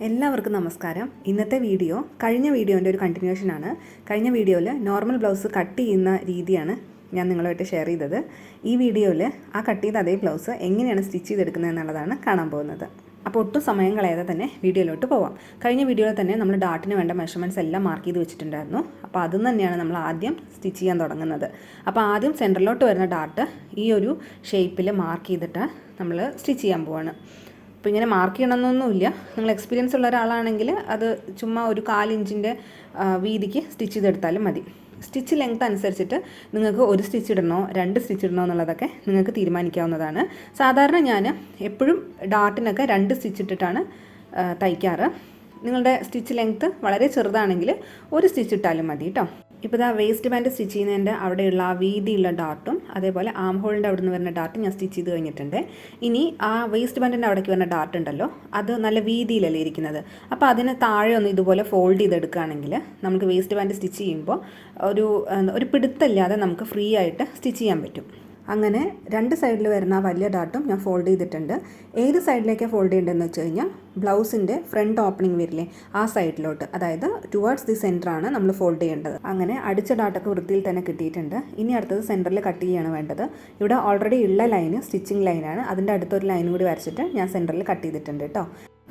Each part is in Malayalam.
എല്ലാവർക്കും നമസ്കാരം. ഇന്നത്തെ വീഡിയോ കഴിഞ്ഞ വീഡിയോൻ്റെ ഒരു കണ്ടിന്യൂഷനാണ്. കഴിഞ്ഞ വീഡിയോയിൽ നോർമൽ ബ്ലൗസ് കട്ട് ചെയ്യുന്ന രീതിയാണ് ഞാൻ നിങ്ങളുമായിട്ട് ഷെയർ ചെയ്തത്. ഈ വീഡിയോയിൽ ആ കട്ട് ചെയ്ത അതേ ബ്ലൗസ് എങ്ങനെയാണ് സ്റ്റിച്ച് ചെയ്തെടുക്കുന്നത് എന്നുള്ളതാണ് കാണാൻ പോകുന്നത്. അപ്പോൾ ഒട്ടും സമയം കളയാതെ തന്നെ വീഡിയോയിലോട്ട് പോവാം. കഴിഞ്ഞ വീഡിയോയിൽ തന്നെ നമ്മൾ ഡാർട്ടിന് വേണ്ട മെഷർമെൻറ്റ്സ് എല്ലാം മാർക്ക് ചെയ്ത് വെച്ചിട്ടുണ്ടായിരുന്നു. അപ്പോൾ അതും തന്നെയാണ് നമ്മൾ ആദ്യം സ്റ്റിച്ച് ചെയ്യാൻ തുടങ്ങുന്നത്. അപ്പോൾ ആദ്യം സെൻറ്ററിലോട്ട് വരുന്ന ഡാർട്ട് ഈ ഒരു ഷേപ്പിൽ മാർക്ക് ചെയ്തിട്ട് നമ്മൾ സ്റ്റിച്ച് ചെയ്യാൻ പോവാണ്. അപ്പോൾ ഇങ്ങനെ മാർക്ക് ചെയ്യണമെന്നൊന്നുമില്ല. നിങ്ങൾ എക്സ്പീരിയൻസ് ഉള്ള ഒരാളാണെങ്കിൽ അത് ചുമ്മാ ഒരു 1/4 ഇഞ്ചിൻ്റെ വീതിക്ക് സ്റ്റിച്ച് ചെയ്തെടുത്താലും മതി. സ്റ്റിച്ച് ലെങ്ത് അനുസരിച്ചിട്ട് നിങ്ങൾക്ക് ഒരു സ്റ്റിച്ച് ഇടണോ 2 സ്റ്റിച്ച് ഇടണോ എന്നുള്ളതൊക്കെ നിങ്ങൾക്ക് തീരുമാനിക്കാവുന്നതാണ്. സാധാരണ ഞാൻ എപ്പോഴും ഡാർട്ടിനൊക്കെ 2 സ്റ്റിച്ച് ഇട്ടിട്ടാണ് തയ്ക്കാറ്. നിങ്ങളുടെ സ്റ്റിച്ച് ലെങ്ത്ത് വളരെ ചെറുതാണെങ്കിൽ ഒരു സ്റ്റിച്ച് ഇട്ടാലും മതി കേട്ടോ. ഇപ്പോൾ ഇതാ വേസ്റ്റ് ബാൻഡ് സ്റ്റിച്ച് ചെയ്യുന്നതിൻ്റെ അവിടെയുള്ള ആ വീതിയുള്ള ഡാർട്ടും അതേപോലെ ആം ഹോളിൻ്റെ അവിടെ നിന്ന് വരുന്ന ഡാർട്ടും ഞാൻ സ്റ്റിച്ച് ചെയ്ത് കഴിഞ്ഞിട്ടുണ്ട്. ഇനി ആ വേസ്റ്റ് ബാൻഡിൻ്റെ അവിടേക്ക് വരുന്ന ഡാർട്ട് ഉണ്ടല്ലോ, അത് നല്ല വീതിയിലല്ലേ ഇരിക്കുന്നത്. അപ്പോൾ അതിന് താഴെ ഒന്ന് ഇതുപോലെ ഫോൾഡ് ചെയ്തെടുക്കുകയാണെങ്കിൽ നമുക്ക് വേസ്റ്റ് ബാൻഡ് സ്റ്റിച്ച് ചെയ്യുമ്പോൾ ഒരു പിടുത്തമില്ലാതെ നമുക്ക് ഫ്രീ ആയിട്ട് സ്റ്റിച്ച് ചെയ്യാൻ പറ്റും. അങ്ങനെ 2 സൈഡിൽ വരുന്ന വലിയ ഡാർട്ടും ഞാൻ ഫോൾഡ് ചെയ്തിട്ടുണ്ട്. ഏത് സൈഡിലേക്കാണ് ഫോൾഡ് ചെയ്യേണ്ടതെന്ന് വെച്ച് കഴിഞ്ഞാൽ ബ്ലൗസിൻ്റെ ഫ്രണ്ട് ഓപ്പണിംഗ് വരില്ലേ ആ സൈഡിലോട്ട്, അതായത് ടുവേർഡ്സ് ദി സെൻറ്ററാണ് നമ്മൾ ഫോൾഡ് ചെയ്യേണ്ടത്. അങ്ങനെ അടിച്ച ഡാർട്ടൊക്കെ വൃത്തിയിൽ തന്നെ കിട്ടിയിട്ടുണ്ട്. ഇനി അടുത്തത് സെൻറ്ററിൽ കട്ട് ചെയ്യാണ് വേണ്ടത്. ഇവിടെ ഓൾറെഡി ഉള്ള ലൈന് സ്റ്റിച്ചിങ് ലൈനാണ്. അതിൻ്റെ അടുത്തൊരു ലൈനും കൂടി വരച്ചിട്ട് ഞാൻ സെൻറ്ററിൽ കട്ട് ചെയ്തിട്ടുണ്ട് കേട്ടോ.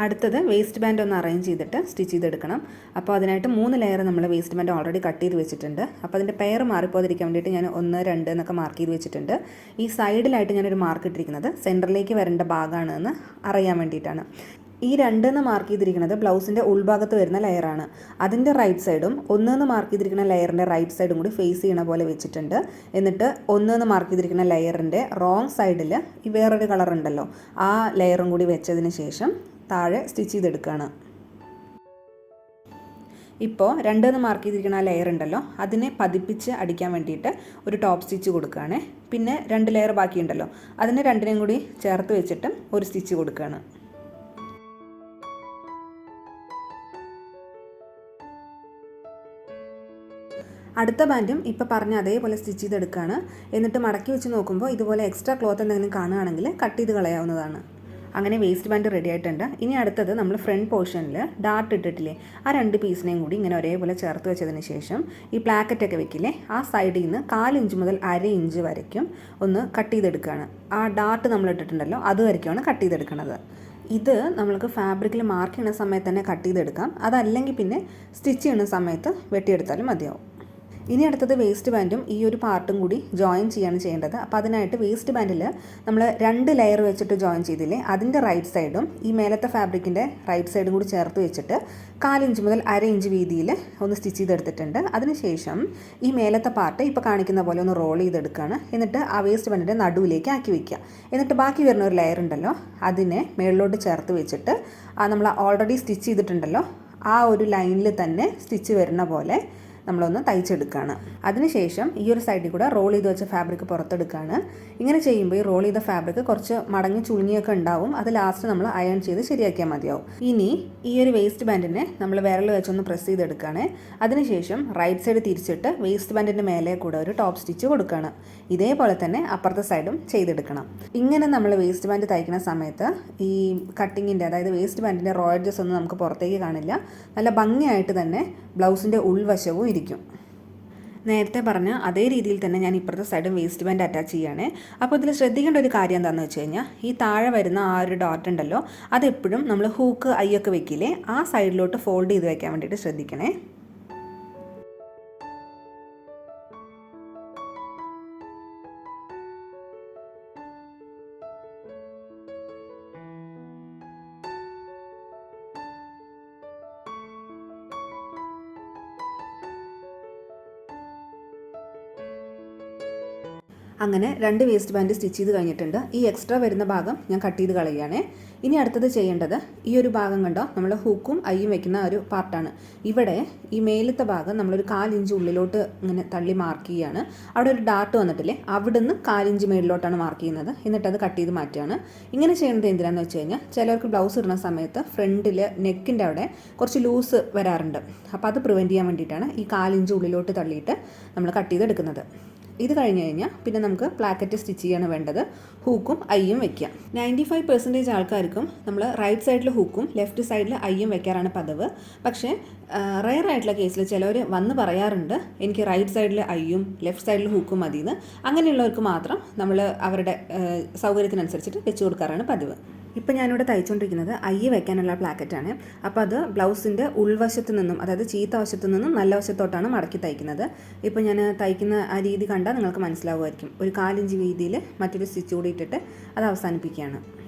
അടുത്തത് വേസ്റ്റ് ബാൻഡ് ഒന്ന് അറേഞ്ച് ചെയ്തിട്ട് സ്റ്റിച്ച് ചെയ്തെടുക്കണം. അപ്പോൾ അതിനായിട്ട് 3 ലെയർ നമ്മൾ വേസ്റ്റ് ബാൻഡ് ഓൾറെഡി കട്ട് ചെയ്ത് വെച്ചിട്ടുണ്ട്. അപ്പോൾ അതിൻ്റെ പെയർ മാറിപ്പോതിരിക്കാൻ വേണ്ടിയിട്ട് ഞാൻ 1, 2 എന്നൊക്കെ മാർക്ക് ചെയ്ത് വെച്ചിട്ടുണ്ട്. ഈ സൈഡിലായിട്ട് ഞാനൊരു മാർക്ക് ഇട്ടിരിക്കുന്നത് സെൻറ്ററിലേക്ക് വരേണ്ട ഭാഗമാണ് എന്ന് അറിയാൻ വേണ്ടിയിട്ടാണ്. ഈ 2 എന്ന് മാർക്ക് ചെയ്തിരിക്കുന്നത് ബ്ലൗസിൻ്റെ ഉൾഭാഗത്ത് വരുന്ന ലെയറാണ്. അതിൻ്റെ റൈറ്റ് സൈഡും 1 എന്ന് മാർക്ക് ചെയ്തിരിക്കുന്ന ലെയറിൻ്റെ റൈറ്റ് സൈഡും കൂടി ഫേസ് ചെയ്യണ പോലെ വെച്ചിട്ടുണ്ട്. എന്നിട്ട് 1 എന്ന് മാർക്ക് ചെയ്തിരിക്കുന്ന ലെയറിൻ്റെ റോങ് സൈഡിൽ ഈ വേറൊരു കളർ ഉണ്ടല്ലോ, ആ ലെയറും കൂടി വെച്ചതിന് ശേഷം താഴെ സ്റ്റിച്ച് ചെയ്തെടുക്കുകയാണ്. ഇപ്പോൾ 2 എന്ന് മാർക്ക് ചെയ്തിരിക്കുന്ന ആ ലെയർ ഉണ്ടല്ലോ, അതിനെ പതിപ്പിച്ച് അടിക്കാൻ വേണ്ടിയിട്ട് ഒരു ടോപ്പ് സ്റ്റിച്ച് കൊടുക്കുകയാണ്. പിന്നെ 2 ലെയർ ബാക്കിയുണ്ടല്ലോ, അതിനെ 2നെയും കൂടി ചേർത്ത് വെച്ചിട്ട് ഒരു സ്റ്റിച്ച് കൊടുക്കുകയാണ്. അടുത്ത ബാൻഡും ഇപ്പോൾ പറഞ്ഞ അതേപോലെ സ്റ്റിച്ച് ചെയ്തെടുക്കുകയാണ്. എന്നിട്ട് മടക്കി വെച്ച് നോക്കുമ്പോൾ ഇതുപോലെ എക്സ്ട്രാ ക്ലോത്ത് എന്തെങ്കിലും കാണുകയാണെങ്കിൽ കട്ട് ചെയ്ത് കളയാവുന്നതാണ്. അങ്ങനെ വേസ്റ്റ് ബാൻഡ് റെഡി ആയിട്ടുണ്ട്. ഇനി അടുത്തത് നമ്മൾ ഫ്രണ്ട് പോർഷനിൽ ഡാർട്ട് ഇട്ടിട്ടില്ലേ, ആ 2 പീസിനെയും കൂടി ഇങ്ങനെ ഒരേപോലെ ചേർത്ത് വെച്ചതിന് ശേഷം ഈ പ്ലാക്കറ്റൊക്കെ വെക്കില്ലേ, ആ സൈഡിൽ നിന്ന് 1/4 ഇഞ്ച് മുതൽ 1/2 ഇഞ്ച് വരയ്ക്കും ഒന്ന് കട്ട് ചെയ്തെടുക്കുകയാണ്. ആ ഡാർട്ട് നമ്മൾ ഇട്ടിട്ടുണ്ടല്ലോ അത് വരയ്ക്കുമാണ് കട്ട് ചെയ്തെടുക്കുന്നത്. ഇത് നമ്മൾക്ക് ഫാബ്രിക്കിൽ മാർക്ക് ചെയ്യുന്ന സമയത്ത് തന്നെ കട്ട് ചെയ്തെടുക്കാം. അതല്ലെങ്കിൽ പിന്നെ സ്റ്റിച്ച് ചെയ്യുന്ന സമയത്ത് വെട്ടിയെടുത്താലും മതിയാവും. ഇനി അടുത്തത് വേസ്റ്റ് ബാൻഡും ഈ ഒരു പാർട്ടും കൂടി ജോയിൻ ചെയ്യാണ് ചെയ്യേണ്ടത്. അപ്പോൾ അതിനായിട്ട് വേസ്റ്റ് ബാൻഡിൽ നമ്മൾ 2 ലെയർ വെച്ചിട്ട് ജോയിൻ ചെയ്തില്ലേ, അതിൻ്റെ റൈറ്റ് സൈഡും ഈ മേലത്തെ ഫാബ്രിക്കിൻ്റെ റൈറ്റ് സൈഡും കൂടി ചേർത്ത് വെച്ചിട്ട് 1/4 ഇഞ്ച് മുതൽ 1/2 ഇഞ്ച് വീതിയിൽ ഒന്ന് സ്റ്റിച്ച് ചെയ്തെടുത്തിട്ടുണ്ട്. അതിനുശേഷം ഈ മേലത്തെ പാർട്ട് ഇപ്പോൾ കാണിക്കുന്ന പോലെ ഒന്ന് റോൾ ചെയ്തെടുക്കുകയാണ്. എന്നിട്ട് ആ വേസ്റ്റ് ബാൻഡിൻ്റെ നടുവിലേക്ക് ആക്കി വയ്ക്കുക. എന്നിട്ട് ബാക്കി വരുന്ന ഒരു ലെയർ ഉണ്ടല്ലോ, അതിനെ മേളിലോട്ട് ചേർത്ത് വെച്ചിട്ട് നമ്മൾ ഓൾറെഡി സ്റ്റിച്ച് ചെയ്തിട്ടുണ്ടല്ലോ ആ ഒരു ലൈനിൽ തന്നെ സ്റ്റിച്ച് വരുന്ന പോലെ നമ്മളൊന്ന് തയ്ച്ചെടുക്കുകയാണ്. അതിനുശേഷം ഈ ഒരു സൈഡിൽ കൂടെ റോൾ ചെയ്ത് വെച്ച ഫാബ്രിക് പുറത്തെടുക്കുകയാണ്. ഇങ്ങനെ ചെയ്യുമ്പോൾ ഈ റോൾ ചെയ്ത ഫാബ്രിക് കുറച്ച് മടങ്ങി ചുളുങ്ങിയൊക്കെ ഉണ്ടാവും. അത് ലാസ്റ്റ് നമ്മൾ അയൺ ചെയ്ത് ശരിയാക്കിയാൽ മതിയാവും. ഇനി ഈ ഒരു വേസ്റ്റ് ബാൻഡിനെ നമ്മൾ വിരൽ വെച്ചൊന്ന് പ്രസ് ചെയ്തെടുക്കുകയാണ്. അതിനുശേഷം റൈറ്റ് സൈഡ് തിരിച്ചിട്ട് വേസ്റ്റ് ബാൻഡിൻ്റെ മേലെ കൂടെ ഒരു ടോപ്പ് സ്റ്റിച്ച് കൊടുക്കുകയാണ്. ഇതേപോലെ തന്നെ അപ്പുറത്തെ സൈഡും ചെയ്തെടുക്കണം. ഇങ്ങനെ നമ്മൾ വേസ്റ്റ് ബാൻഡ് തയ്ക്കുന്ന സമയത്ത് ഈ കട്ടിങ്ങിൻ്റെ, അതായത് വേസ്റ്റ് ബാൻഡിൻ്റെ റോ എഡ്ജസ് ഒന്നും നമുക്ക് പുറത്തേക്ക് കാണില്ല. നല്ല ഭംഗിയായിട്ട് തന്നെ ബ്ലൗസിൻ്റെ ഉൾവശവും ഇരിക്കും. നേരത്തെ പറഞ്ഞ അതേ രീതിയിൽ തന്നെ ഞാൻ ഇപ്പുറത്തെ സൈഡും വേസ്റ്റ് ബാൻഡ് അറ്റാച്ച് ചെയ്യുകയാണ്. അപ്പോൾ ഇതിൽ ശ്രദ്ധിക്കേണ്ട ഒരു കാര്യം എന്താണെന്ന് വെച്ച് കഴിഞ്ഞാൽ, ഈ താഴെ വരുന്ന ആ ഒരു ഡോട്ട് ഉണ്ടല്ലോ, അതെപ്പോഴും നമ്മൾ ഹൂക്ക് ഐയൊക്കെ വെക്കില്ലേ, ആ സൈഡിലോട്ട് ഫോൾഡ് ചെയ്ത് വെക്കാൻ വേണ്ടിയിട്ട് ശ്രദ്ധിക്കണേ. അങ്ങനെ 2 വേസ്റ്റ് ബാൻഡ് സ്റ്റിച്ച് ചെയ്ത് കഴിഞ്ഞിട്ടുണ്ട്. ഈ എക്സ്ട്രാ വരുന്ന ഭാഗം ഞാൻ കട്ട് ചെയ്ത് കളയുകയാണ്. ഇനി അടുത്തത് ചെയ്യേണ്ടത് ഈ ഒരു ഭാഗം കണ്ടോ, നമ്മൾ ഹൂക്കും ഐയും വെക്കുന്ന ഒരു പാർട്ടാണ്. ഇവിടെ ഈ മേലത്തെ ഭാഗം നമ്മളൊരു 1/4 ഇഞ്ച് ഉള്ളിലോട്ട് ഇങ്ങനെ തള്ളി മാർക്ക് ചെയ്യുകയാണ്. അവിടെ ഒരു ഡാർട്ട് വന്നിട്ടില്ലേ, അവിടുന്ന് 1/4 ഇഞ്ച് മേളിലോട്ടാണ് മാർക്ക് ചെയ്യുന്നത്. എന്നിട്ടത് കട്ട് ചെയ്ത് മാറ്റുകയാണ്. ഇങ്ങനെ ചെയ്യുന്നത് എന്തിനാണെന്ന് വെച്ച് കഴിഞ്ഞാൽ, ചിലർക്ക് ബ്ലൗസ് ഇടുന്ന സമയത്ത് ഫ്രണ്ടിൽ നെക്കിൻ്റെ അവിടെ കുറച്ച് ലൂസ് വരാറുണ്ട്. അപ്പോൾ അത് പ്രിവെൻറ്റ് ചെയ്യാൻ വേണ്ടിയിട്ടാണ് ഈ 1/4 ഇഞ്ച് ഉള്ളിലോട്ട് തള്ളിയിട്ട് നമ്മൾ കട്ട് ചെയ്തെടുക്കുന്നത്. ഇത് കഴിഞ്ഞ് കഴിഞ്ഞാൽ പിന്നെ നമുക്ക് പ്ലാക്കറ്റ് സ്റ്റിച്ച് ചെയ്യാണ് വേണ്ടത്. ഹൂക്കും ഐയും വെക്കുക. 95% ആൾക്കാർക്കും നമ്മൾ റൈറ്റ് സൈഡിൽ ഹൂക്കും ലെഫ്റ്റ് സൈഡിൽ ഐയും വെക്കാറാണ് പതിവ്. പക്ഷേ റെയർ ആയിട്ടുള്ള കേസിൽ ചിലവർ വന്ന് പറയാറുണ്ട് എനിക്ക് റൈറ്റ് സൈഡിൽ ഐയും ലെഫ്റ്റ് സൈഡിൽ ഹൂക്കും മതിയെന്ന്. അങ്ങനെയുള്ളവർക്ക് മാത്രം നമ്മൾ അവരുടെ സൗകര്യത്തിനനുസരിച്ചിട്ട് വെച്ച് കൊടുക്കാറാണ് പതിവ്. ഇപ്പോൾ ഞാനിവിടെ തയ്ച്ചുകൊണ്ടിരിക്കുന്നത് ഐ വെക്കാനുള്ള പ്ലാക്കറ്റാണ്. അപ്പോൾ അത് ബ്ലൗസിൻ്റെ ഉൾവശത്ത് നിന്നും, അതായത് ചീത്ത വശത്തു നിന്നും നല്ല വശത്തോട്ടാണ് മടക്കി തയ്ക്കുന്നത്. ഇപ്പോൾ ഞാൻ തയ്ക്കുന്ന ആ രീതി കണ്ടാൽ നിങ്ങൾക്ക് മനസ്സിലാവുമായിരിക്കും. ഒരു 1/4 ഇഞ്ച് വീതിയിൽ മറ്റൊരു സ്റ്റിച്ച് കൂടി ഇട്ടിട്ട് അത് അവസാനിപ്പിക്കുകയാണ്.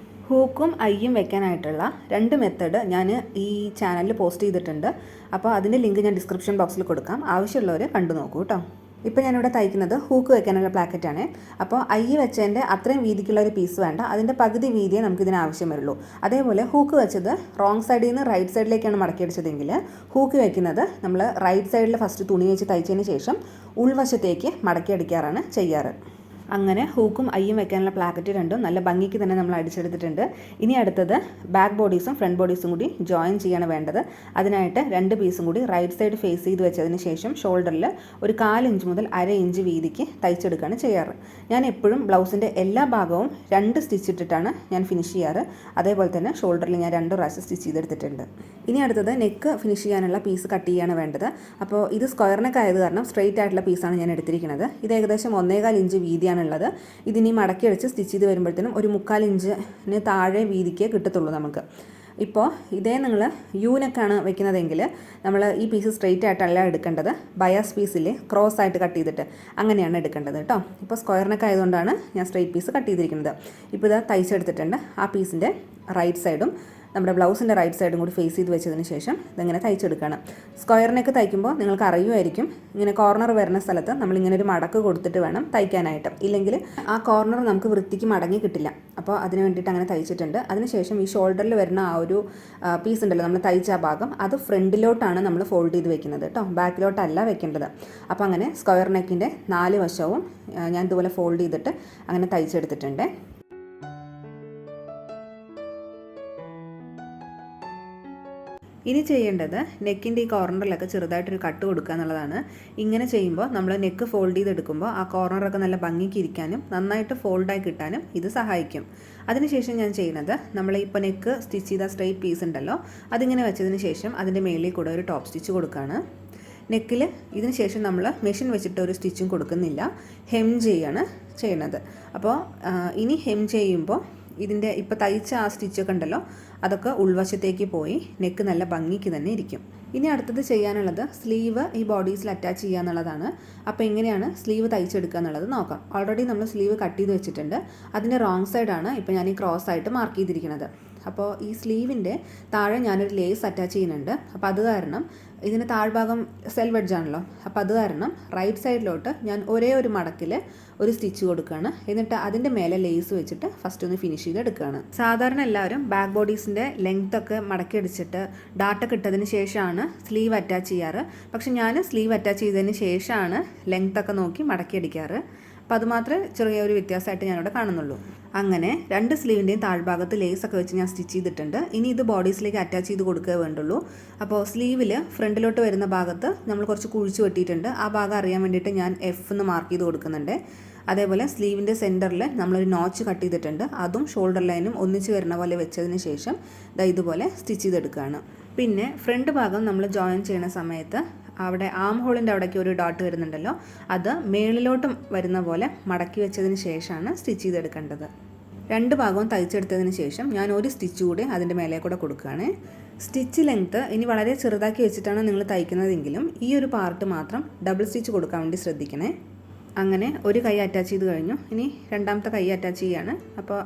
ഹൂക്കും ഐയും വെക്കാനായിട്ടുള്ള 2 മെത്തേഡ് ഞാൻ ഈ ചാനലിൽ പോസ്റ്റ് ചെയ്തിട്ടുണ്ട്. അപ്പോൾ അതിൻ്റെ ലിങ്ക് ഞാൻ ഡിസ്ക്രിപ്ഷൻ ബോക്സിൽ കൊടുക്കാം. ആവശ്യമുള്ളവർ കണ്ടു നോക്കൂ കേട്ടോ. ഇപ്പോൾ ഞാനിവിടെ തയ്ക്കുന്നത് ഹൂക്ക് വെക്കാനുള്ള പ്ലാക്കറ്റാണ്. അപ്പോൾ ഐ വെച്ചതിൻ്റെ അത്രയും വീതിക്കുള്ള ഒരു പീസ് വേണ്ട, അതിൻ്റെ പകുതി വീതിയെ നമുക്കിതിന് ആവശ്യം വരുള്ളൂ. അതേപോലെ ഹൂക്ക് വെച്ചത് റോങ് സൈഡിൽ നിന്ന് റൈറ്റ് സൈഡിലേക്കാണ് മടക്കിയടിച്ചതെങ്കിൽ ഹൂക്ക് വെക്കുന്നത് നമ്മൾ റൈറ്റ് സൈഡിൽ ഫസ്റ്റ് തുണി വെച്ച് തയ്ച്ചതിന് ശേഷം ഉൾവശത്തേക്ക് മടക്കിയടിക്കാറാണ് ചെയ്യാറ്. അങ്ങനെ ഹൂക്കും ഐയും വെക്കാനുള്ള പ്ലാക്കറ്റ് രണ്ടും നല്ല ഭംഗിക്ക് തന്നെ നമ്മൾ അടിച്ചെടുത്തിട്ടുണ്ട്. ഇനി അടുത്തത് ബാക്ക് ബോഡീസും ഫ്രണ്ട് ബോഡീസും കൂടി ജോയിൻ ചെയ്യാണ് വേണ്ടത്. അതിനായിട്ട് 2 പീസും കൂടി റൈറ്റ് സൈഡ് ഫേസ് ചെയ്ത് വെച്ചതിന് ശേഷം ഷോൾഡറിൽ ഒരു 1/4 ഇഞ്ച് മുതൽ 1/2 ഇഞ്ച് വീതിക്ക് തയ്ച്ചെടുക്കുകയാണ് ചെയ്യാറ്. ഞാൻ എപ്പോഴും ബ്ലൗസിൻ്റെ എല്ലാ ഭാഗവും 2 സ്റ്റിച്ച് ഇട്ടിട്ടാണ് ഞാൻ ഫിനിഷ് ചെയ്യാറ്. അതേപോലെ തന്നെ ഷോൾഡറിൽ ഞാൻ 2 പ്രാവശ്യം സ്റ്റിച്ച് ചെയ്തെടുത്തിട്ടുണ്ട്. ഇനി അടുത്തത് നെക്ക് ഫിനിഷ് ചെയ്യാനുള്ള പീസ് കട്ട് ചെയ്യാണ് വേണ്ടത്. അപ്പോൾ ഇത് സ്ക്വയർ നെക്ക് ആയത് കാരണം സ്ട്രെയിറ്റ് ആയിട്ടുള്ള പീസാണ് ഞാൻ എടുത്തിരിക്കുന്നത്. ഇത് ഏകദേശം 1.25 ഇഞ്ച് വീതിയാണ് ഉള്ളത്. ഇതിനി മടക്കി അടിച്ച് സ്റ്റിച്ച് ചെയ്ത് വരുമ്പോഴത്തേനും ഒരു 3/4 ഇഞ്ചിന് താഴെ വീതിക്കേ കിട്ടത്തുള്ളൂ നമുക്ക്. ഇപ്പോൾ ഇതേ നിങ്ങൾ യൂനെക്കാണ് വെക്കുന്നതെങ്കിൽ നമ്മൾ ഈ പീസ് സ്ട്രെയിറ്റ് ആയിട്ടല്ല എടുക്കേണ്ടത്, ബയാസ് പീസിൽ ക്രോസ് ആയിട്ട് കട്ട് ചെയ്തിട്ട് അങ്ങനെയാണ് എടുക്കേണ്ടത് കേട്ടോ. ഇപ്പോൾ സ്ക്വയർ നെക്ക് ആയതുകൊണ്ടാണ് ഞാൻ സ്ട്രെയിറ്റ് പീസ് കട്ട് ചെയ്തിരിക്കുന്നത്. ഇപ്പോൾ ഇത് തയ്ച്ചെടുത്തിട്ടുണ്ട്. ആ പീസിൻ്റെ റൈറ്റ് സൈഡും നമ്മുടെ ബ്ലൗസിൻ്റെ റൈറ്റ് സൈഡും കൂടി ഫേസ് ചെയ്ത് വെച്ചതിന് ശേഷം ഇതെങ്ങനെ തയ്ച്ചെടുക്കണം. സ്ക്വയർ നെക്ക് തയ്ക്കുമ്പോൾ നിങ്ങൾക്ക് അറിയുമായിരിക്കും, ഇങ്ങനെ കോർണർ വരുന്ന സ്ഥലത്ത് നമ്മളിങ്ങനെ ഒരു മടക്ക് കൊടുത്തിട്ട് വേണം തയ്ക്കാനായിട്ട്. ഇല്ലെങ്കിൽ ആ കോർണർ നമുക്ക് വൃത്തിക്ക് മടങ്ങി കിട്ടില്ല. അപ്പോൾ അതിന് വേണ്ടിയിട്ട് അങ്ങനെ തയ്ച്ചിട്ടുണ്ട്. അതിനുശേഷം ഈ ഷോൾഡറിൽ വരുന്ന ആ ഒരു പീസ് ഉണ്ടല്ലോ നമ്മൾ തയ്ച്ച ആ ഭാഗം, അത് ഫ്രണ്ടിലോട്ടാണ് നമ്മൾ ഫോൾഡ് ചെയ്ത് വെക്കുന്നത് കേട്ടോ, ബാക്കിലോട്ടല്ല വെക്കേണ്ടത്. അപ്പോൾ അങ്ങനെ സ്ക്വയർ നെക്കിൻ്റെ 4 വശവും ഞാൻ ഇതുപോലെ ഫോൾഡ് ചെയ്തിട്ട് അങ്ങനെ തയ്ച്ചെടുത്തിട്ടുണ്ട്. ഇനി ചെയ്യേണ്ടത് നെക്കിൻ്റെ ഈ കോർണറിലൊക്കെ ചെറുതായിട്ടൊരു കട്ട് കൊടുക്കുക എന്നുള്ളതാണ്. ഇങ്ങനെ ചെയ്യുമ്പോൾ നമ്മൾ നെക്ക് ഫോൾഡ് ചെയ്തെടുക്കുമ്പോൾ ആ കോർണറൊക്കെ നല്ല ഭംഗിക്ക് ഇരിക്കാനും നന്നായിട്ട് ഫോൾഡായി കിട്ടാനും ഇത് സഹായിക്കും. അതിനുശേഷം ഞാൻ ചെയ്യുന്നത് നമ്മൾ ഇപ്പോൾ നെക്ക് സ്റ്റിച്ച് ചെയ്ത സ്ട്രെയിറ്റ് പീസ് ഉണ്ടല്ലോ, അതിങ്ങനെ വെച്ചതിന് ശേഷം അതിൻ്റെ മേളിൽ കൂടെ ഒരു ടോപ്പ് സ്റ്റിച്ച് കൊടുക്കുകയാണ്. നെക്കിൽ ഇതിന് ശേഷം നമ്മൾ മെഷീൻ വെച്ചിട്ട് ഒരു സ്റ്റിച്ചും കൊടുക്കുന്നില്ല, ഹെം ചെയ്യാണ് ചെയ്യുന്നത്. അപ്പോൾ ഇനി ഹെം ചെയ്യുമ്പോൾ ഇതിൻ്റെ ഇപ്പോൾ തയ്ച്ച ആ സ്റ്റിച്ചൊക്കെ ഉണ്ടല്ലോ അതൊക്കെ ഉൾവശത്തേക്ക് പോയി നെക്ക് നല്ല ഭംഗിക്ക് തന്നെ ഇരിക്കും. ഇനി അടുത്തത് ചെയ്യാനുള്ളത് സ്ലീവ് ഈ ബോഡീസിൽ അറ്റാച്ച് ചെയ്യുക എന്നുള്ളതാണ്. അപ്പോൾ എങ്ങനെയാണ് സ്ലീവ് തയ്ച്ചെടുക്കുക എന്നുള്ളത് നോക്കാം. ഓൾറെഡി നമ്മൾ സ്ലീവ് കട്ട് ചെയ്ത് വെച്ചിട്ടുണ്ട്. അതിൻ്റെ റോങ് സൈഡാണ് ഇപ്പോൾ ഞാൻ ഈ ക്രോസ് ആയിട്ട് മാർക്ക് ചെയ്തിരിക്കുന്നത്. അപ്പോൾ ഈ സ്ലീവിൻ്റെ താഴെ ഞാനൊരു ലേസ് അറ്റാച്ച് ചെയ്യുന്നുണ്ട്. അപ്പോൾ അത് കാരണം ഇതിന് താഴ്ഭാഗം സെൽഫ് എഡ്ജാണല്ലോ, അപ്പോൾ അത് കാരണം റൈറ്റ് സൈഡിലോട്ട് ഞാൻ ഒരേ ഒരു മടക്കിൽ ഒരു സ്റ്റിച്ച് കൊടുക്കുകയാണ്. എന്നിട്ട് അതിൻ്റെ മേലെ ലേസ് വെച്ചിട്ട് ഫസ്റ്റ് ഒന്ന് ഫിനിഷ് ചെയ്തെടുക്കുകയാണ്. സാധാരണ എല്ലാവരും ബാക്ക് ബോഡീസിൻ്റെ ലെങ്ത് ഒക്കെ മടക്കി അടിച്ചിട്ട് ഡാട്ടൊക്കെ ഇട്ടതിന് ശേഷമാണ് സ്ലീവ് അറ്റാച്ച് ചെയ്യാറ്. പക്ഷെ ഞാൻ സ്ലീവ് അറ്റാച്ച് ചെയ്തതിന് ശേഷമാണ് ലെങ്ത് ഒക്കെ നോക്കി മടക്കി അടിക്കാറ്. അപ്പോൾ അതുമാത്രമേ ചെറിയൊരു വ്യത്യാസമായിട്ട് ഞാനിവിടെ കാണുന്നുള്ളൂ. അങ്ങനെ 2 സ്ലീവിൻ്റെയും താഴ്ഭാഗത്ത് ലേസൊക്കെ വെച്ച് ഞാൻ സ്റ്റിച്ച് ചെയ്തിട്ടുണ്ട്. ഇനി ഇത് ബോഡീസിലേക്ക് അറ്റാച്ച് ചെയ്ത് കൊടുക്കുക വേണ്ടുള്ളൂ. അപ്പോൾ സ്ലീവിൽ ഫ്രണ്ടിലോട്ട് വരുന്ന ഭാഗത്ത് നമ്മൾ കുറച്ച് കുഴിച്ച് വെട്ടിയിട്ടുണ്ട്. ആ ഭാഗം അറിയാൻ വേണ്ടിയിട്ട് ഞാൻ എഫ് എന്ന് മാർക്ക് ചെയ്ത് കൊടുക്കുന്നുണ്ട്. അതേപോലെ സ്ലീവിൻ്റെ സെൻറ്ററിൽ നമ്മളൊരു നോച്ച് കട്ട് ചെയ്തിട്ടുണ്ട്. അതും ഷോൾഡർ ലൈനും ഒന്നിച്ച് വരുന്ന പോലെ വെച്ചതിന് ശേഷം ഇതുപോലെ സ്റ്റിച്ച് ചെയ്തെടുക്കുകയാണ്. പിന്നെ ഫ്രണ്ട് ഭാഗം നമ്മൾ ജോയിൻ ചെയ്യുന്ന സമയത്ത് അവിടെ ആം ഹോളിൻ്റെ അവിടേക്ക് ഒരു ഡോട്ട് വരുന്നുണ്ടല്ലോ, അത് മേളിലോട്ടും വരുന്ന പോലെ മടക്കി വെച്ചതിന് ശേഷമാണ് സ്റ്റിച്ച് ചെയ്തെടുക്കേണ്ടത്. 2 ഭാഗവും തയ്ച്ചെടുത്തതിന് ശേഷം ഞാൻ ഒരു സ്റ്റിച്ച് കൂടി അതിൻ്റെ മേലെ കൂടെ കൊടുക്കുകയാണ്. സ്റ്റിച്ച് ലെങ്ത്ത് ഇനി വളരെ ചെറുതാക്കി വെച്ചിട്ടാണ് നിങ്ങൾ തയ്ക്കുന്നതെങ്കിലും ഈ ഒരു പാർട്ട് മാത്രം ഡബിൾ സ്റ്റിച്ച് കൊടുക്കാൻ വേണ്ടി ശ്രദ്ധിക്കണേ. അങ്ങനെ ഒരു കൈ അറ്റാച്ച് ചെയ്ത് കഴിഞ്ഞു. ഇനി രണ്ടാമത്തെ കൈ അറ്റാച്ച് ചെയ്യാണ്. അപ്പോൾ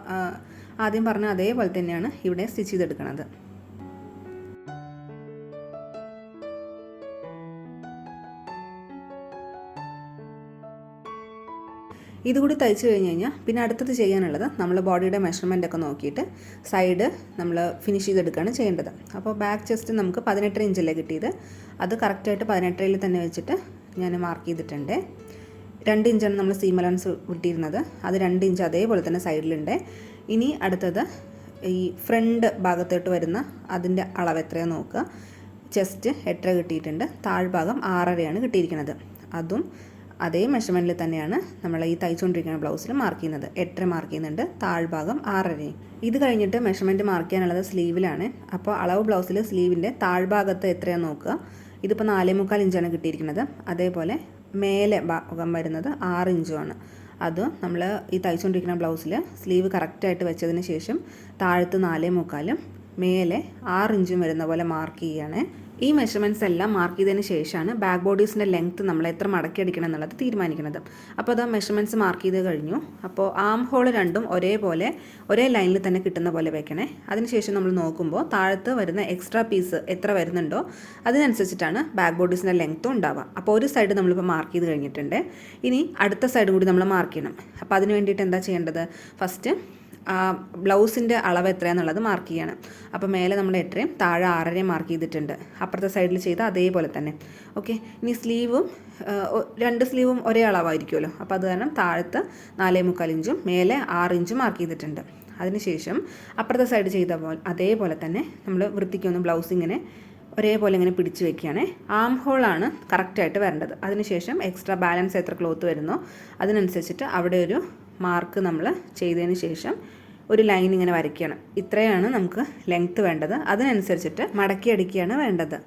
ആദ്യം പറഞ്ഞ അതേപോലെ തന്നെയാണ് ഇവിടെ സ്റ്റിച്ച് ചെയ്തെടുക്കുന്നത്. ഇതുകൂടി തയ്ച്ച് കഴിഞ്ഞ് കഴിഞ്ഞാൽ പിന്നെ അടുത്തത് ചെയ്യാനുള്ളത് നമ്മൾ ബോഡിയുടെ മെഷർമെൻറ്റൊക്കെ നോക്കിയിട്ട് സൈഡ് നമ്മൾ ഫിനിഷ് ചെയ്തെടുക്കുകയാണ് ചെയ്യേണ്ടത്. അപ്പോൾ ബാക്ക് ചെസ്റ്റ് നമുക്ക് 18 ഇഞ്ചല്ലേ കിട്ടിയത്, അത് കറക്റ്റായിട്ട് 18ൽ തന്നെ വെച്ചിട്ട് ഞാൻ മാർക്ക് ചെയ്തിട്ടുണ്ട്. 2 ഇഞ്ചാണ് നമ്മൾ സീം അലവൻസ് വിട്ടിരുന്നത്, അത് 2 ഇഞ്ച് അതേപോലെ തന്നെ സൈഡിലുണ്ട്. ഇനി അടുത്തത് ഈ ഫ്രണ്ട് ഭാഗത്തോട്ട് വരുന്ന അതിൻ്റെ അളവ് എത്രയാണ് നോക്കുക. ചെസ്റ്റ് 8 കിട്ടിയിട്ടുണ്ട്, താഴ്ഭാഗം 6.5 കിട്ടിയിരിക്കുന്നത്. അതും അതേ മെഷർമെൻറ്റിൽ തന്നെയാണ് നമ്മൾ ഈ തയ്ച്ചുകൊണ്ടിരിക്കുന്ന ബ്ലൗസിൽ മാർക്ക് ചെയ്യുന്നത്. 8.5 മാർക്ക് ചെയ്യുന്നുണ്ട്, താഴ്ഭാഗം 6.5. ഇത് കഴിഞ്ഞിട്ട് മെഷർമെൻറ്റ് മാർക്ക് ചെയ്യാനുള്ളത് സ്ലീവിലാണ്. അപ്പോൾ അളവ് ബ്ലൗസിൽ സ്ലീവിൻ്റെ താഴ്ഭാഗത്ത് എത്രയാണെന്ന് നോക്കുക. ഇതിപ്പോൾ 4.25 ഇഞ്ചാണ് കിട്ടിയിരിക്കുന്നത്. അതേപോലെ മേലെ ഭാഗം വരുന്നത് 6 ഇഞ്ചുമാണ്. അത് നമ്മൾ ഈ തയ്ച്ചുകൊണ്ടിരിക്കുന്ന ബ്ലൗസിൽ സ്ലീവ് കറക്റ്റായിട്ട് വെച്ചതിന് ശേഷം താഴത്ത് 4.25 മേലെ 6 ഇഞ്ചും വരുന്ന പോലെ മാർക്ക് ചെയ്യുകയാണ്. ഈ മെഷർമെൻറ്റ്സ് എല്ലാം മാർക്ക് ചെയ്തതിന് ശേഷമാണ് ബാക്ക് ബോഡീസിൻ്റെ ലെങ്ത്ത് നമ്മൾ എത്ര മടക്കി അടിക്കണം എന്നുള്ളത് തീരുമാനിക്കുന്നത്. അപ്പോൾ അത് മെഷർമെൻറ്റ്സ് മാർക്ക് ചെയ്ത് കഴിഞ്ഞു. അപ്പോൾ ആം ഹോൾ രണ്ടും ഒരേപോലെ ഒരേ ലൈനിൽ തന്നെ കിട്ടുന്ന പോലെ വെക്കണേ. അതിനുശേഷം നമ്മൾ നോക്കുമ്പോൾ താഴത്ത് വരുന്ന എക്സ്ട്രാ പീസ് എത്ര വരുന്നുണ്ടോ അതിനനുസരിച്ചിട്ടാണ് ബാക്ക് ബോഡീസിൻ്റെ ലെങ്ത്തും ഉണ്ടാവുക. അപ്പോൾ ഒരു സൈഡ് നമ്മളിപ്പോൾ മാർക്ക് ചെയ്ത് കഴിഞ്ഞിട്ടുണ്ട്. ഇനി അടുത്ത സൈഡും കൂടി നമ്മൾ മാർക്ക് ചെയ്യണം. അപ്പോൾ അതിന് വേണ്ടിയിട്ട് എന്താ ചെയ്യേണ്ടത്? ഫസ്റ്റ് ബ്ലൗസിൻ്റെ അളവ് എത്രയാണെന്നുള്ളത് മാർക്ക് ചെയ്യണം. അപ്പോൾ മേലെ നമ്മൾ 8 താഴെ 6 മാർക്ക് ചെയ്തിട്ടുണ്ട്. അപ്പുറത്തെ സൈഡിൽ ചെയ്ത് അതേപോലെ തന്നെ. ഓക്കെ, ഇനി സ്ലീവും 2 സ്ലീവും ഒരേ അളവായിരിക്കുമല്ലോ. അപ്പോൾ അത് കാരണം താഴത്ത് 4.25 ഇഞ്ചും മേലെ 6 ഇഞ്ചും മാർക്ക് ചെയ്തിട്ടുണ്ട്. അതിനുശേഷം അപ്പുറത്തെ സൈഡ് ചെയ്ത അതേപോലെ തന്നെ നമ്മൾ വൃത്തിക്കൊന്ന് ബ്ലൗസ് ഇങ്ങനെ ഒരേപോലെ ഇങ്ങനെ പിടിച്ച് വെക്കുകയാണ്. ആം ഹോളാണ് കറക്റ്റായിട്ട് വരേണ്ടത്. അതിനുശേഷം എക്സ്ട്രാ ബാലൻസ് എത്ര ക്ലോത്ത് വരുന്നോ അതിനനുസരിച്ചിട്ട് അവിടെ ഒരു മാർക്ക് നമ്മൾ ചെയ്തതിന് ശേഷം ഒരു ലൈൻ ഇങ്ങനെ വരയ്ക്കുകയാണ്. ഇത്രയാണ് നമുക്ക് ലെങ്ത്ത് വേണ്ടത്. അതിനനുസരിച്ചിട്ട് മടക്കി അടിക്കുകയാണ് വേണ്ടത്.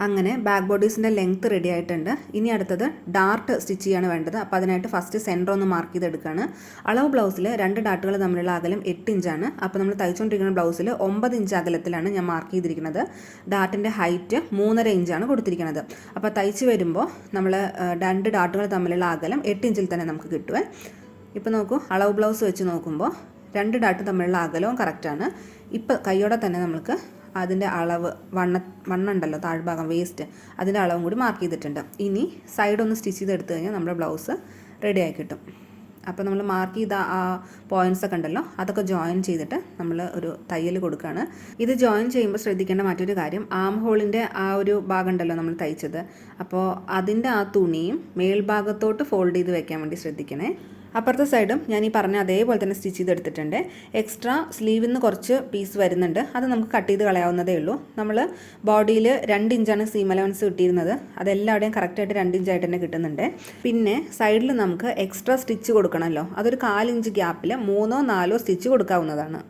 അങ്ങനെ ബാക്ക് ബോഡീസിൻ്റെ ലെങ്ത്ത് റെഡി ആയിട്ടുണ്ട്. ഇനി അടുത്തത് ഡാർട്ട് സ്റ്റിച്ച് ചെയ്യാണ് വേണ്ടത്. അപ്പോൾ അതിനായിട്ട് ഫസ്റ്റ് സെൻറ്റർ ഒന്ന് മാർക്ക് ചെയ്തെടുക്കുകയാണ്. അളവ് ബ്ലൗസിൽ 2 ഡാർട്ടുകൾ തമ്മിലുള്ള അകലം 8 ഇഞ്ചാണ്. അപ്പോൾ നമ്മൾ തയ്ച്ചുകൊണ്ടിരിക്കുന്ന ബ്ലൗസിൽ 9 ഇഞ്ച് അകലത്തിലാണ് ഞാൻ മാർക്ക് ചെയ്തിരിക്കുന്നത്. ഡാർട്ടിൻ്റെ ഹൈറ്റ് 3.5 ഇഞ്ചാണ് കൊടുത്തിരിക്കുന്നത്. അപ്പോൾ തയ്ച്ച് വരുമ്പോൾ നമ്മൾ 2 ഡാർട്ടുകൾ തമ്മിലുള്ള അകലം 8 ഇഞ്ചിൽ തന്നെ നമുക്ക് കിട്ടുമേ. ഇപ്പോൾ നോക്കൂ, അളവ് ബ്ലൗസ് വെച്ച് നോക്കുമ്പോൾ 2 ഡാർട്ട് തമ്മിലുള്ള അകലവും കറക്റ്റാണ്. ഇപ്പോൾ കൈയോടെ തന്നെ നമുക്ക് അതിൻ്റെ അളവ് വണ്ണുണ്ടല്ലോ താഴ്ഭാഗം വേസ്റ്റ്, അതിൻ്റെ അളവും കൂടി മാർക്ക് ചെയ്തിട്ടുണ്ട്. ഇനി സൈഡ് ഒന്ന് സ്റ്റിച്ച് ചെയ്തെടുത്തു കഴിഞ്ഞാൽ നമ്മുടെ ബ്ലൗസ് റെഡി ആയി കിട്ടും. അപ്പോൾ നമ്മൾ മാർക്ക് ചെയ്ത ആ പോയിൻറ്റ്സ് ഒക്കെ ഉണ്ടല്ലോ അതൊക്കെ ജോയിൻ ചെയ്തിട്ട് നമ്മൾ ഒരു തയ്യൽ കൊടുക്കുകയാണ്. ഇത് ജോയിൻ ചെയ്യുമ്പോൾ ശ്രദ്ധിക്കേണ്ട മറ്റൊരു കാര്യം, ആം ഹോളിൻ്റെ ആ ഒരു ഭാഗം ഉണ്ടല്ലോ നമ്മൾ തയ്ച്ചത്, അപ്പോൾ അതിൻ്റെ ആ തുണിയും മേൽഭാഗത്തോട്ട് ഫോൾഡ് ചെയ്ത് വെക്കാൻ വേണ്ടി ശ്രദ്ധിക്കണേ. അപ്പുറത്തെ സൈഡും ഞാൻ ഈ പറഞ്ഞ അതേപോലെ തന്നെ സ്റ്റിച്ച് ചെയ്തെടുത്തിട്ടുണ്ട്. എക്സ്ട്രാ സ്ലീവിൽ നിന്ന് കുറച്ച് പീസ് വരുന്നുണ്ട്, അത് നമുക്ക് കട്ട് ചെയ്ത് കളയാവുന്നതേ ഉള്ളൂ. നമ്മൾ ബോഡിയിൽ 2 ഇഞ്ചാണ് സീം അലവൻസ് കിട്ടിയിരുന്നത്, അതെല്ലാവരുടെയും കറക്റ്റായിട്ട് 2 ഇഞ്ചായിട്ട് തന്നെ കിട്ടുന്നുണ്ട്. പിന്നെ സൈഡിൽ നമുക്ക് എക്സ്ട്രാ സ്റ്റിച്ച് കൊടുക്കണമല്ലോ, അതൊരു 4 ഇഞ്ച് ഗ്യാപ്പിൽ 3ഓ 4ഓ സ്റ്റിച്ച് കൊടുക്കാവുന്നതാണ്.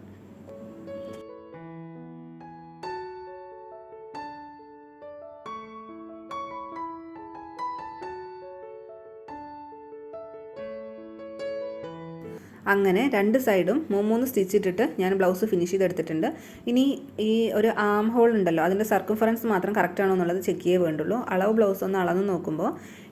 അങ്ങനെ 2 സൈഡും 3 സ്റ്റിച്ച് ഇട്ടിട്ട് ഞാൻ ബ്ലൗസ് ഫിനിഷ് ചെയ്തെടുത്തിട്ടുണ്ട്. ഇനി ഈ ഒരു ആം ഹോൾ ഉണ്ടല്ലോ അതിൻ്റെ സർക്കംഫറൻസ് മാത്രം കറക്റ്റ് ആണോ എന്നുള്ളത് ചെക്ക് ചെയ്യേ വേണ്ടുള്ളൂ. അളവ് ബ്ലൗസ് ഒന്ന് അളന്ന് നോക്കുമ്പോൾ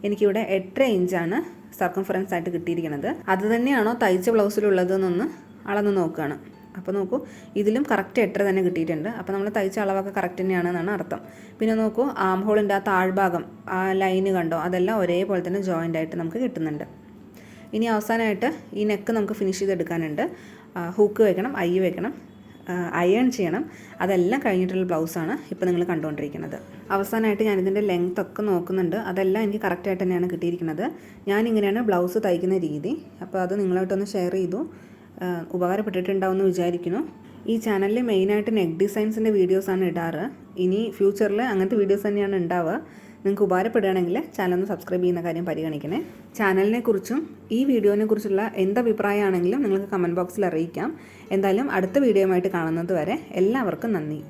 എനിക്കിവിടെ 8.5 ഇഞ്ചാണ് സർക്കംഫറൻസ് ആയിട്ട് കിട്ടിയിരിക്കുന്നത്. അത് തന്നെയാണോ തയ്ച്ച ബ്ലൗസിലുള്ളതെന്നൊന്ന് അളന്ന് നോക്കുകയാണ്. അപ്പോൾ നോക്കൂ, ഇതിലും കറക്റ്റ് 8.5 തന്നെ കിട്ടിയിട്ടുണ്ട്. അപ്പോൾ നമ്മൾ തയ്ച്ച അളവൊക്കെ കറക്റ്റ് തന്നെയാണെന്നാണ് അർത്ഥം. പിന്നെ നോക്കൂ, ആം ഹോളിൻ്റെ ആ താഴ്ഭാഗം ആ ലൈന് കണ്ടോ, അതെല്ലാം ഒരേപോലെ തന്നെ ജോയിൻ്റ് ആയിട്ട് നമുക്ക് കിട്ടുന്നുണ്ട്. ഇനി അവസാനമായിട്ട് ഈ നെക്ക് നമുക്ക് ഫിനിഷ് ചെയ്തെടുക്കാനുണ്ട്. ഹൂക്ക് വെക്കണം, ഐ വെക്കണം, അയൺ ചെയ്യണം. അതെല്ലാം കഴിഞ്ഞിട്ടുള്ള ബ്ലൗസാണ് ഇപ്പോൾ നിങ്ങൾ കണ്ടുകൊണ്ടിരിക്കുന്നത്. അവസാനമായിട്ട് ഞാനിതിൻ്റെ ലെങ്ത് ഒക്കെ നോക്കുന്നുണ്ട്. അതെല്ലാം എനിക്ക് കറക്റ്റായിട്ട് തന്നെയാണ് കിട്ടിയിരിക്കുന്നത്. ഞാനിങ്ങനെയാണ് ബ്ലൗസ് തയ്ക്കുന്ന രീതി. അപ്പോൾ അത് നിങ്ങളായിട്ടൊന്ന് ഷെയർ ചെയ്തു, ഉപകാരപ്പെട്ടിട്ടുണ്ടാവുമെന്ന് വിചാരിക്കുന്നു. ഈ ചാനലിൽ മെയിനായിട്ട് നെക്ക് ഡിസൈൻസിൻ്റെ വീഡിയോസാണ് ഇടാറ്. ഇനി ഫ്യൂച്ചറിൽ അങ്ങനത്തെ വീഡിയോസ് തന്നെയാണ് ഉണ്ടാവുക. നിങ്ങൾക്ക് ഉപകാരപ്പെടുകയാണെങ്കിൽ ചാനൽ ഒന്ന് സബ്സ്ക്രൈബ് ചെയ്യുന്ന കാര്യം പരിഗണിക്കണേ. ചാനലിനെ കുറിച്ചും ഈ വീഡിയോനെ കുറിച്ചുള്ള എന്ത് അഭിപ്രായമാണെങ്കിലും നിങ്ങൾക്ക് കമൻറ്റ് ബോക്സിൽ അറിയിക്കാം. എന്തായാലും അടുത്ത വീഡിയോയുമായിട്ട് കാണുന്നത് വരെ എല്ലാവർക്കും നന്ദി.